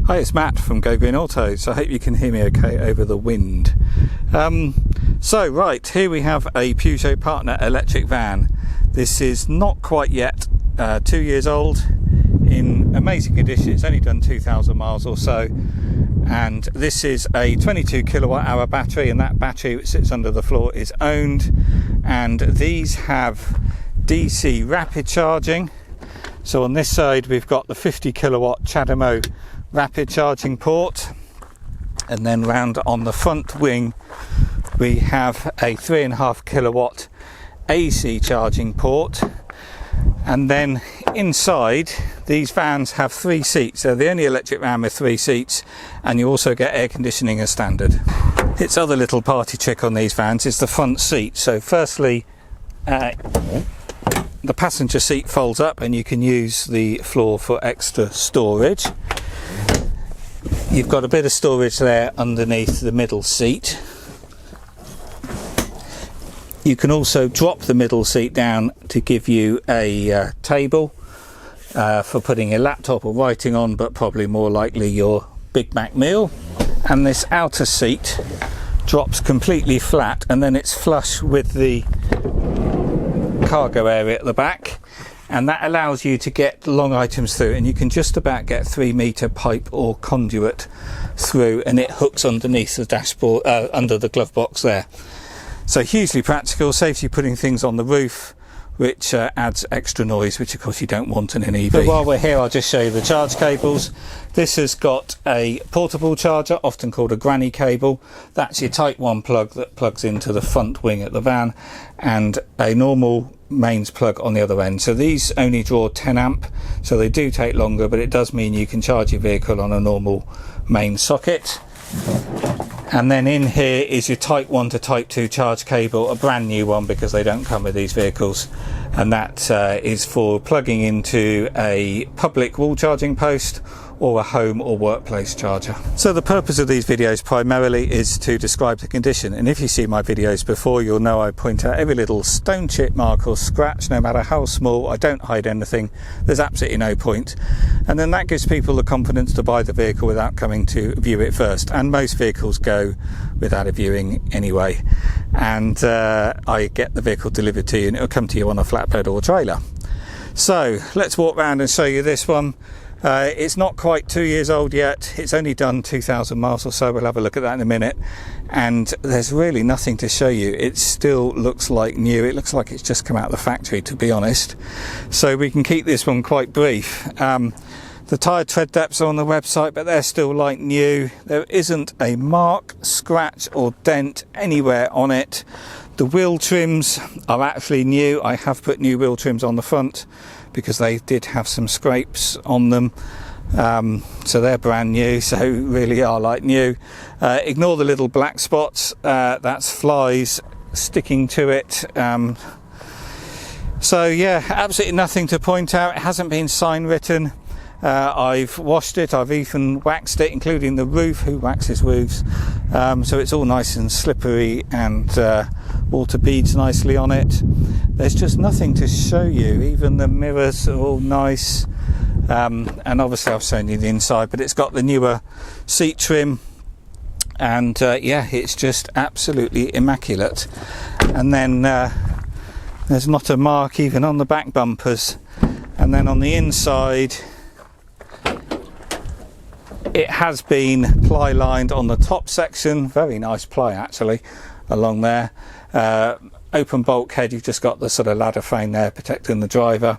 Hi, it's Matt from Go Green Autos. I hope you can hear me okay over the wind. Right, here we have a Peugeot Partner electric van. This is not quite yet 2 years old, in amazing condition. It's only done 2,000 miles or so, and this is a 22 kilowatt hour battery, and that battery which sits under the floor is owned, and these have DC rapid charging. So on this side we've got the 50 kilowatt CHAdeMO rapid charging port, and then round on the front wing we have a 3.5 kilowatt AC charging port. And then inside, these vans have 3 seats. They're the only electric van with 3 seats, and you also get air conditioning as standard. Its other little party trick on these vans is the front seat. So firstly, the passenger seat folds up and you can use the floor for extra storage. You've got a bit of storage there underneath the middle seat. You can also drop the middle seat down to give you a table for putting your laptop or writing on, but probably more likely your Big Mac meal. And this outer seat drops completely flat, and then it's flush with the cargo area at the back, and that allows you to get long items through, and you can just about get 3-meter pipe or conduit through, and it hooks underneath the dashboard, under the glove box there. So hugely practical, saves you putting things on the roof, which adds extra noise, which of course you don't want in an EV. But while we're here, I'll just show you the charge cables. This has got a portable charger, often called a granny cable. That's your Type 1 plug that plugs into the front wing at the van, and a normal mains plug on the other end. So these only draw 10 amp, so they do take longer, but it does mean you can charge your vehicle on a normal main socket. And then in here is your Type 1 to Type 2 charge cable, a brand new one because they don't come with these vehicles, and that is for plugging into a public wall charging post or a home or workplace charger. So the purpose of these videos primarily is to describe the condition, and if you see my videos before, you'll know I point out every little stone chip mark or scratch, no matter how small. I don't hide anything. There's absolutely no point, and then that gives people the confidence to buy the vehicle without coming to view it first, and most vehicles go without a viewing anyway, and I get the vehicle delivered to you, and it'll come to you on a flatbed or trailer. So let's walk around and show you this one. It's not quite 2 years old yet. It's only done 2,000 miles or so. We'll have a look at that in a minute. And there's really nothing to show you. It still looks like new. It looks like it's just come out of the factory, to be honest. So we can keep this one quite brief. The tyre tread depths are on the website, but they're still like new. There isn't a mark, scratch or dent anywhere on it. The wheel trims are actually new. I have put new wheel trims on the front because they did have some scrapes on them, so they're brand new, so really are like new. Ignore the little black spots, that's flies sticking to it. So yeah, absolutely nothing to point out. It hasn't been sign written. I've washed it, I've even waxed it, including the roof. Who waxes roofs? So it's all nice and slippery, and water beads nicely on it. There's just nothing to show you. Even the mirrors are all nice, and obviously I've shown you the inside, but it's got the newer seat trim, and yeah, it's just absolutely immaculate. And then there's not a mark even on the back bumpers, and then on the inside it has been ply lined on the top section, very nice ply actually along there. Open bulkhead, you've just got the sort of ladder frame there protecting the driver.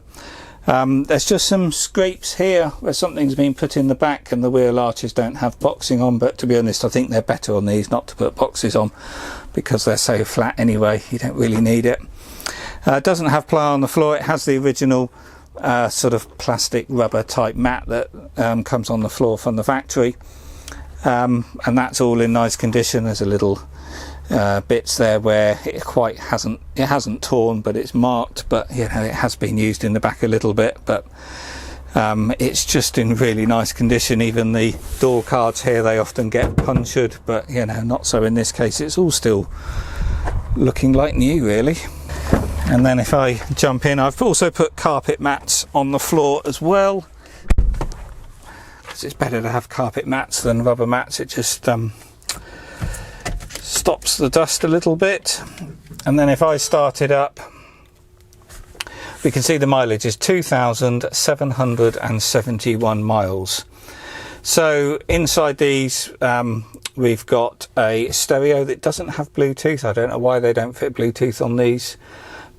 There's just some scrapes here where something's been put in the back, and the wheel arches don't have boxing on, but to be honest I think they're better on these not to put boxes on because they're so flat anyway, you don't really need it. It doesn't have ply on the floor. It has the original sort of plastic rubber type mat that comes on the floor from the factory, and that's all in nice condition. There's a little bits there where it hasn't torn, but it's marked, but you know, it has been used in the back a little bit, but it's just in really nice condition. Even the door cards here, they often get punctured, but you know, not so in this case. It's all still looking like new really. And then if I jump in, I've also put carpet mats on the floor as well. because it's better to have carpet mats than rubber mats. It just stops the dust a little bit. And then if I start it up, we can see the mileage is 2,771 miles. So inside these we've got a stereo that doesn't have Bluetooth. I don't know why they don't fit Bluetooth on these,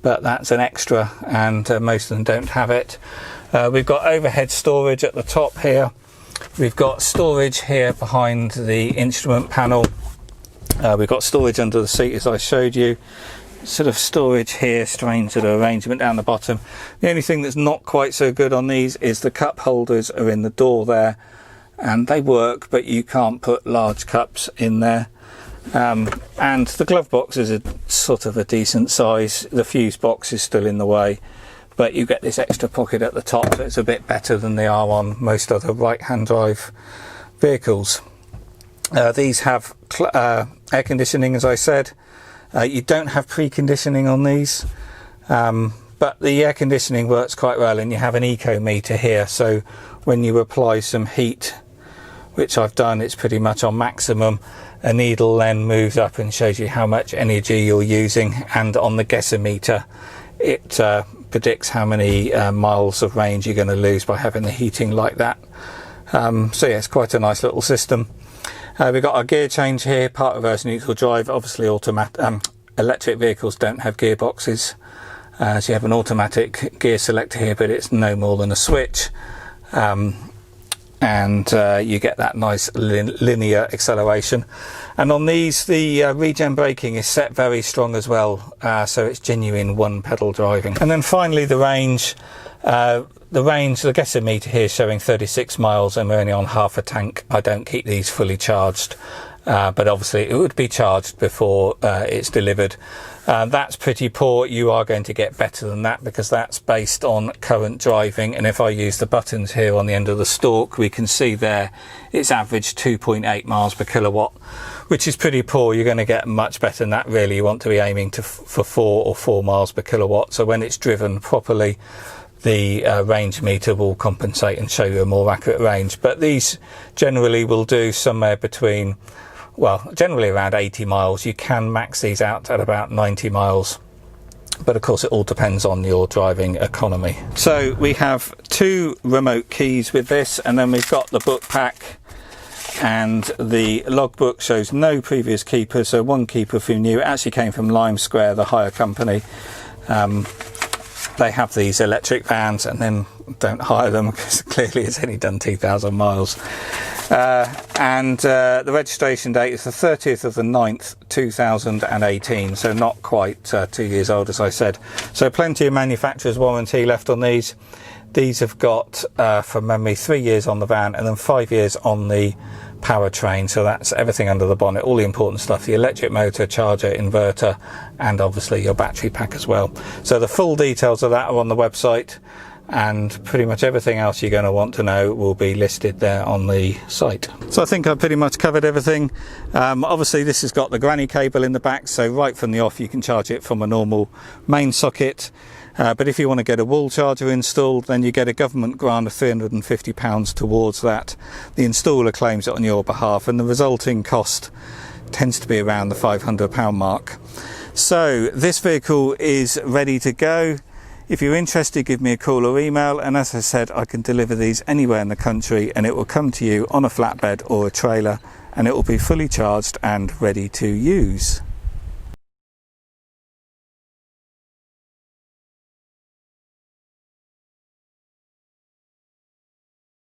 but that's an extra, and most of them don't have it. We've got overhead storage at the top here. We've got storage here behind the instrument panel. We've got storage under the seat, as I showed you. Sort of storage here, strange sort of arrangement down the bottom. The only thing that's not quite so good on these is the cup holders are in the door there, and they work, but you can't put large cups in there. And the glove box is a sort of a decent size. The fuse box is still in the way, but you get this extra pocket at the top, so it's a bit better than they are on most other right-hand drive vehicles. These have air conditioning, as I said. You don't have preconditioning on these, but the air conditioning works quite well, and you have an eco meter here, so when you apply some heat, which I've done, it's pretty much on maximum, a needle then moves up and shows you how much energy you're using, and on the guesser meter it predicts how many miles of range you're going to lose by having the heating like that. So yeah, it's quite a nice little system. We've got our gear change here, part reverse neutral drive. Obviously electric vehicles don't have gearboxes, so you have an automatic gear selector here, but it's no more than a switch, and you get that nice linear acceleration. And on these, the regen braking is set very strong as well, so it's genuine one pedal driving. And then finally the range. The guesser meter here is showing 36 miles, and we're only on half a tank. I don't keep these fully charged, but obviously it would be charged before it's delivered. That's pretty poor. You are going to get better than that, because that's based on current driving. And if I use the buttons here on the end of the stalk, we can see there it's averaged 2.8 miles per kilowatt, which is pretty poor. You're going to get much better than that. Really, you want to be aiming for 4 miles per kilowatt. So when it's driven properly, the range meter will compensate and show you a more accurate range. But these generally will do somewhere between, well, generally around 80 miles. You can max these out at about 90 miles, but of course it all depends on your driving economy. So we have 2 remote keys with this, and then we've got the book pack, and the logbook shows no previous keeper, so 1 keeper from new. It actually came from Lime Square, the hire company. They have these electric vans, and then don't hire them because clearly it's only done 2,000 miles. The registration date is the 30th of the 9th 2018, so not quite 2 years old, as I said. So plenty of manufacturer's warranty left on these. These have got, from memory, 3 years on the van, and then 5 years on the powertrain. So that's everything under the bonnet, all the important stuff: the electric motor, charger, inverter, and obviously your battery pack as well. So the full details of that are on the website, and pretty much everything else you're going to want to know will be listed there on the site. So I think I've pretty much covered everything. Obviously this has got the granny cable in the back, so right from the off you can charge it from a normal main socket. But if you want to get a wall charger installed, then you get a government grant of £350 towards that. The installer claims it on your behalf, and the resulting cost tends to be around the £500 mark. So this vehicle is ready to go. If you're interested, give me a call or email, and as I said, I can deliver these anywhere in the country, and it will come to you on a flatbed or a trailer, and it will be fully charged and ready to use.